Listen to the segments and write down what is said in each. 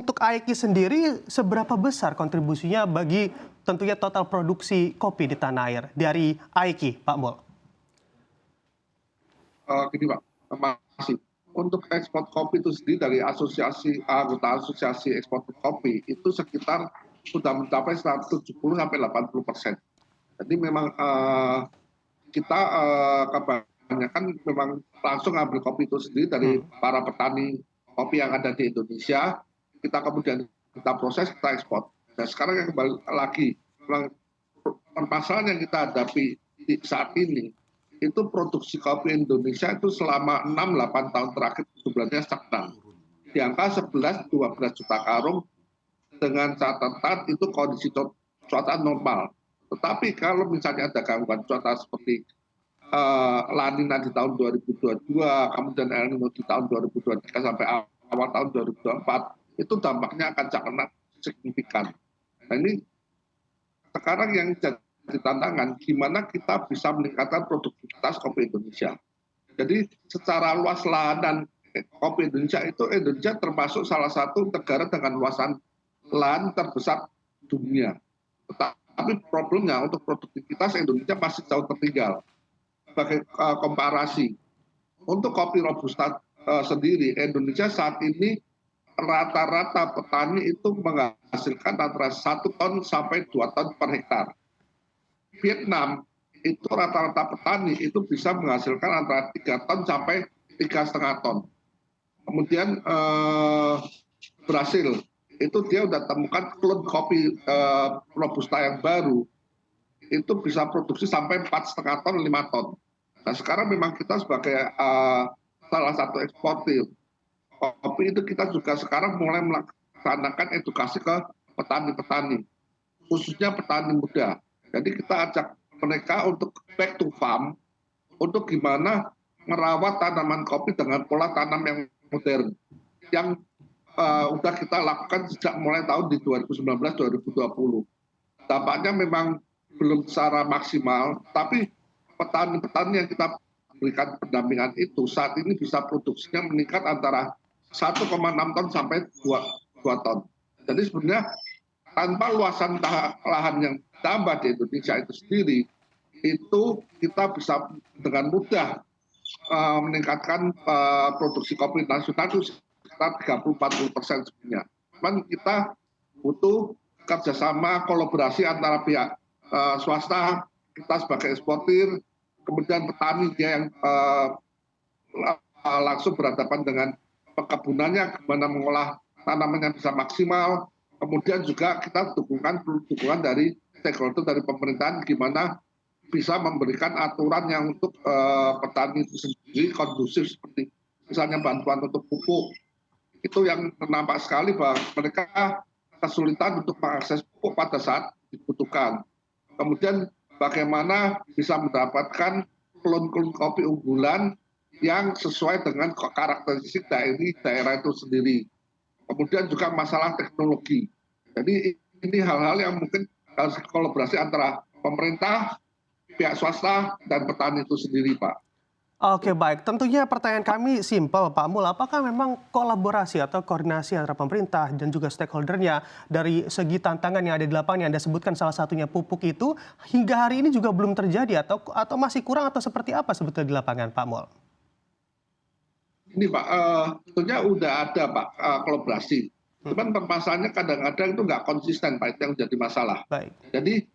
untuk AEKI sendiri seberapa besar kontribusinya bagi tentunya total produksi kopi di tanah air dari AEKI, Pak Mul? Gini Pak, masih untuk ekspor kopi itu sendiri dari anggota asosiasi ekspor kopi itu sekitar sudah mencapai 170-80%. Jadi memang kita kebanyakan memang langsung ambil kopi itu sendiri dari para petani kopi yang ada di Indonesia. Kita kemudian kita proses, kita ekspor. Dan sekarang yang kembali lagi, permasalahan yang kita hadapi saat ini itu produksi kopi Indonesia itu selama 6-8 tahun terakhir sebenarnya stagnan. Di angka 11-12 juta karung dengan catatan itu kondisi cuaca normal. Tetapi kalau misalnya ada gangguan cuaca seperti La Nina di tahun 2022, kemudian El Nino di tahun 2023 sampai awal tahun 2024, itu dampaknya akan sangat signifikan. Nah ini sekarang yang jadi tantangan, gimana kita bisa meningkatkan produktivitas kopi Indonesia. Jadi secara luas lahan dan kopi Indonesia itu Indonesia termasuk salah satu negara dengan luasan lahan terbesar dunia. Tapi problemnya untuk produktivitas Indonesia masih jauh tertinggal. Sebagai komparasi, untuk kopi Robusta sendiri, Indonesia saat ini rata-rata petani itu menghasilkan antara 1 ton sampai 2 ton per hektar. Vietnam itu rata-rata petani itu bisa menghasilkan antara 3 ton sampai 3,5 ton. Kemudian Brasil itu dia udah temukan klon kopi Robusta yang baru itu bisa produksi sampai 4,5 ton, 5 ton. Nah sekarang memang kita sebagai salah satu eksportir kopi itu kita juga sekarang mulai melaksanakan edukasi ke petani-petani, khususnya petani muda. Jadi kita ajak mereka untuk back to farm, untuk gimana merawat tanaman kopi dengan pola tanam yang modern, yang udah kita lakukan sejak mulai tahun di 2019-2020. Dampaknya memang belum secara maksimal, tapi petani-petani yang kita berikan pendampingan itu saat ini bisa produksinya meningkat antara 1,6 ton sampai 2 ton. Jadi sebenarnya tanpa luasan lahan yang tambah di Indonesia itu sendiri, itu kita bisa dengan mudah meningkatkan produksi kopi nasional itu sekitar 30-40% sebenarnya. Cuman kita butuh kerjasama kolaborasi antara pihak swasta, kita sebagai eksportir, kemudian petani dia yang langsung berhadapan dengan perkebunannya, gimana mengolah tanaman yang bisa maksimal. Kemudian juga kita dukungan dari stakeholder dari pemerintahan, gimana bisa memberikan aturan yang untuk petani itu sendiri kondusif, seperti misalnya bantuan untuk pupuk. Itu yang nampak sekali bahwa mereka kesulitan untuk mengakses pupuk pada saat dibutuhkan. Kemudian bagaimana bisa mendapatkan klon-klon kopi unggulan yang sesuai dengan karakteristik daerah itu sendiri. Kemudian juga masalah teknologi. Jadi ini hal-hal yang mungkin harus kolaborasi antara pemerintah, pihak swasta, dan petani itu sendiri, Pak. Oke baik, tentunya pertanyaan kami simpel Pak Mul, apakah memang kolaborasi atau koordinasi antara pemerintah dan juga stakeholdernya dari segi tantangan yang ada di lapangan yang Anda sebutkan salah satunya pupuk itu hingga hari ini juga belum terjadi atau masih kurang atau seperti apa sebetulnya di lapangan Pak Mul? Ini Pak, tentunya udah ada Pak kolaborasi. Cuman permasalahannya kadang-kadang itu nggak konsisten Pak, itu yang jadi masalah. Baik. Jadi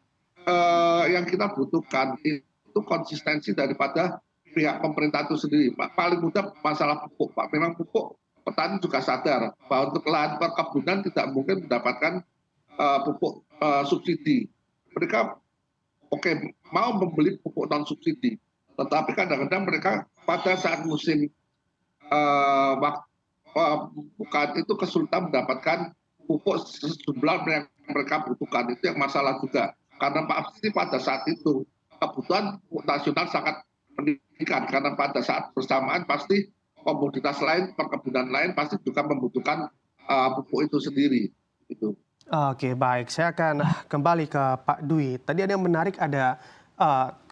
yang kita butuhkan itu konsistensi daripada pihak pemerintah itu sendiri. Pak, paling mudah masalah pupuk Pak. Memang pupuk petani juga sadar bahwa untuk lahan perkebunan tidak mungkin mendapatkan pupuk subsidi. Mereka mau membeli pupuk non subsidi, tetapi kadang-kadang mereka pada saat musim bukan itu kesulitan mendapatkan pupuk sejumlah yang mereka butuhkan. Itu yang masalah juga, karena pasti pada saat itu kebutuhan pupuk nasional sangat meningkat, karena pada saat bersamaan pasti komoditas lain, perkebunan lain pasti juga membutuhkan pupuk itu sendiri. Gitu. Oke baik, saya akan kembali ke Pak Dwi. Tadi ada yang menarik, ada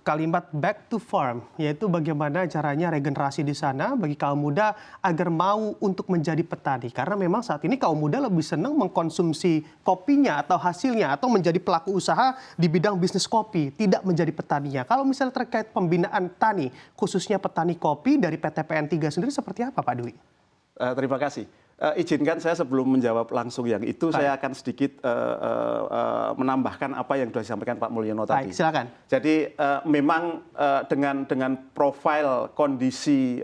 kalimat back to farm, yaitu bagaimana caranya regenerasi di sana bagi kaum muda agar mau untuk menjadi petani. Karena memang saat ini kaum muda lebih senang mengkonsumsi kopinya atau hasilnya atau menjadi pelaku usaha di bidang bisnis kopi, tidak menjadi petaninya. Kalau misalnya terkait pembinaan tani, khususnya petani kopi dari PTPN 3 sendiri seperti apa Pak Dwi? Terima kasih. Izinkan saya sebelum menjawab langsung yang itu, saya akan sedikit menambahkan apa yang sudah disampaikan Pak Mulyono tadi. Baik, silakan. Jadi memang dengan profil kondisi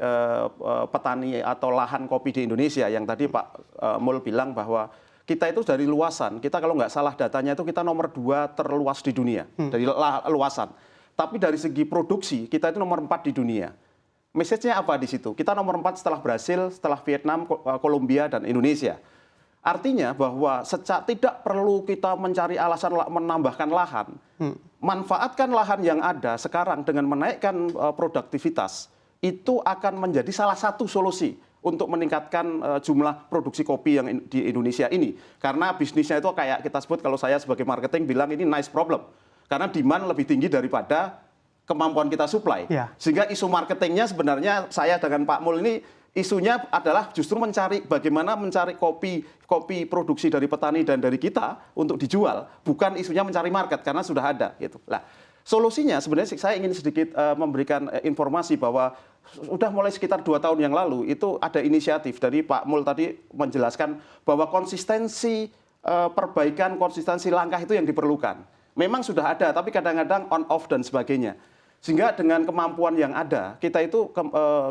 petani atau lahan kopi di Indonesia yang tadi Pak Mul bilang bahwa kita itu dari luasan, kita kalau nggak salah datanya itu kita nomor 2 terluas di dunia dari luasan. Tapi dari segi produksi kita itu nomor 4 di dunia. Message-nya apa di situ? Kita nomor 4 setelah Brasil, setelah Vietnam, Kolombia, dan Indonesia. Artinya bahwa tidak perlu kita mencari alasan menambahkan lahan. Manfaatkan lahan yang ada sekarang dengan menaikkan produktivitas, itu akan menjadi salah satu solusi untuk meningkatkan jumlah produksi kopi yang di Indonesia ini. Karena bisnisnya itu kayak kita sebut, kalau saya sebagai marketing bilang ini nice problem. Karena demand lebih tinggi daripada kemampuan kita supply. Ya. Sehingga isu marketingnya sebenarnya saya dengan Pak Mul ini isunya adalah justru bagaimana mencari kopi produksi dari petani dan dari kita untuk dijual, bukan isunya mencari market karena sudah ada gitu. Nah, solusinya sebenarnya saya ingin sedikit memberikan informasi bahwa sudah mulai sekitar 2 tahun yang lalu itu ada inisiatif dari Pak Mul tadi menjelaskan bahwa konsistensi perbaikan, konsistensi langkah itu yang diperlukan. Memang sudah ada, tapi kadang-kadang on off dan sebagainya. Sehingga dengan kemampuan yang ada, kita itu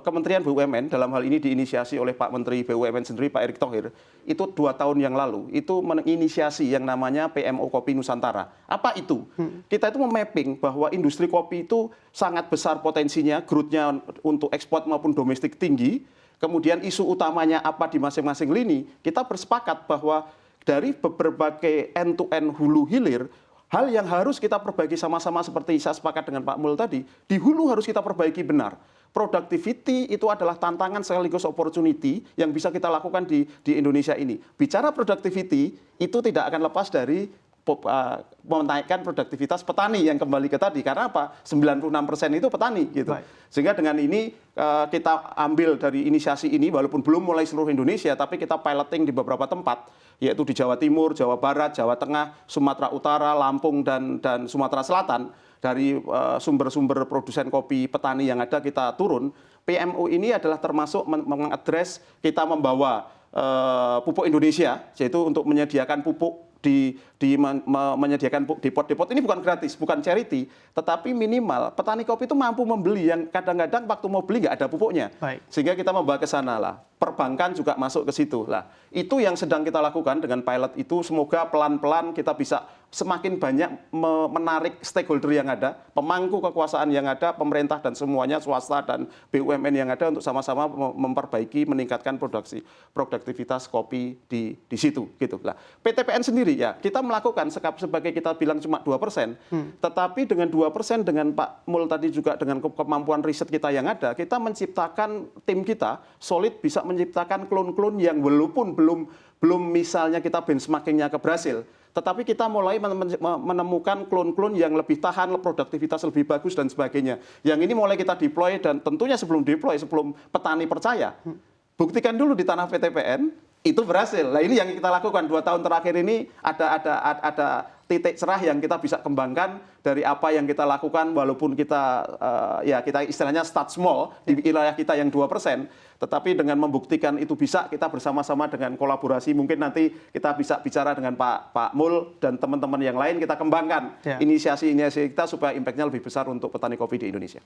Kementerian BUMN dalam hal ini diinisiasi oleh Pak Menteri BUMN sendiri, Pak Erick Thohir, itu 2 tahun yang lalu, itu menginisiasi yang namanya PMO Kopi Nusantara. Apa itu? Kita itu memapping bahwa industri kopi itu sangat besar potensinya, growth-nya untuk ekspor maupun domestik tinggi, kemudian isu utamanya apa di masing-masing lini, kita bersepakat bahwa dari berbagai end-to-end hulu hilir, hal yang harus kita perbaiki sama-sama seperti saya sepakat dengan Pak Mul tadi, di hulu harus kita perbaiki benar. Productivity itu adalah tantangan sekaligus opportunity yang bisa kita lakukan di Indonesia ini. Bicara productivity, itu tidak akan lepas dari menaikkan produktivitas petani yang kembali ke tadi. Karena apa? 96% itu petani. Gitu. Sehingga dengan ini kita ambil dari inisiasi ini, walaupun belum mulai seluruh Indonesia, tapi kita piloting di beberapa tempat, yaitu di Jawa Timur, Jawa Barat, Jawa Tengah, Sumatera Utara, Lampung, dan Sumatera Selatan. Dari sumber-sumber produsen kopi petani yang ada kita turun. PMO ini adalah termasuk mengadres kita membawa pupuk Indonesia, yaitu untuk menyediakan pupuk menyediakan depot-depot ini bukan gratis, bukan charity, tetapi minimal petani kopi itu mampu membeli yang kadang-kadang waktu mau beli nggak ada pupuknya. Sehingga kita membawa ke sana lah. Perbankan juga masuk ke situ lah. Itu yang sedang kita lakukan dengan pilot itu. Semoga pelan-pelan kita bisa semakin banyak menarik stakeholder yang ada, pemangku kekuasaan yang ada, pemerintah dan semuanya, swasta dan BUMN yang ada untuk sama-sama memperbaiki, meningkatkan produktivitas kopi di situ. Gitu lah. PTPN sendiri ya, kita melakukan sebagai kita bilang cuma 2%, tetapi dengan 2% dengan Pak Mul tadi juga dengan kemampuan riset kita yang ada, kita menciptakan tim kita solid bisa menciptakan klon-klon yang walaupun belum misalnya kita benchmarkingnya ke Brasil, tetapi kita mulai menemukan klon-klon yang lebih tahan, produktivitas lebih bagus dan sebagainya. Yang ini mulai kita deploy dan tentunya sebelum petani percaya, buktikan dulu di tanah PTPN itu berhasil. Nah ini yang kita lakukan 2 tahun terakhir ini ada titik cerah yang kita bisa kembangkan dari apa yang kita lakukan walaupun kita kita istilahnya start small di wilayah kita yang 2%, tetapi dengan membuktikan itu bisa, kita bersama-sama dengan kolaborasi mungkin nanti kita bisa bicara dengan Pak Mul dan teman-teman yang lain, kita kembangkan inisiasi-inisiasi kita supaya impact-nya lebih besar untuk petani kopi di Indonesia.